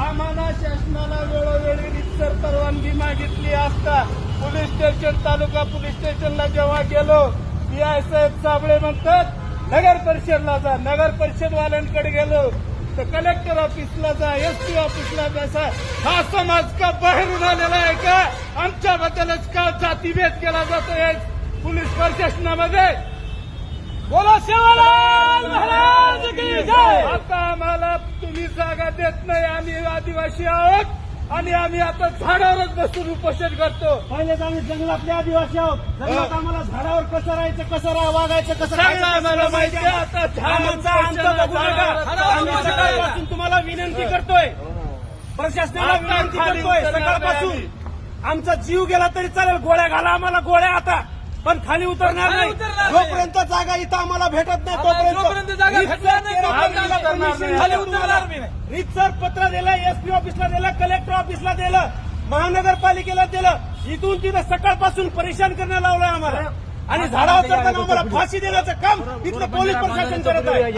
आम्हाला शासनाला वेळोवेळी रितसर परवानगी मागितली असता पोलीस स्टेशन तालुका पोलीस स्टेशनला जेव्हा गेलो पीआय साहेब साबळे म्हणतात नगर परिषदला जा. नगर परिषदवाल्यांकडे गेलो तर कलेक्टर ऑफिसला जा, एसपी ऑफिसला जा. हा समाज का बाहेरून आलेला आहे का? आमच्याबद्दलच का जातीभेद केला जातोय पोलीस प्रशासनामध्ये? बोला सेवालाल महाराज की जय. आता आम्हाला तुम्ही जागा देत नाही. आम्ही आदिवासी आहोत आणि आम्ही आता झाडावरच बसून उपोषण करतो. पहिलेच आम्ही जंगलातले आदिवासी आहोत. जंगलात आम्हाला झाडावर कसं राहायचं, कसं वागायचं, कसं सगळं आम्हाला माहिती आहे. आता आमचा अंत बघू नका. आम्ही सकाळपासून तुम्हाला विनंती करतोय, प्रशासनाला विनंती करतोय सकाळपासून. आमचा जीव गेला तरी चालेल, गोळ्या घाला आम्हाला, गोळ्या आता, पण खाली उतरणार नाही. जोपर्यंत जागा इथं आम्हाला भेटत नाही तोपर्यंत जागा खाली उतरणार नाही. रीतसर पत्र दिलं, एसपी ऑफिसला दिलं, कलेक्टर ऑफिसला दिलं, महानगरपालिकेला दिलं. इथून तिथं सकाळपासून परेशान करण्याला लावलंय आम्हाला. आणि झाडावर चढताना आम्हाला फाशी देण्याचं काम इथलं पोलीस प्रशासन करत आहे.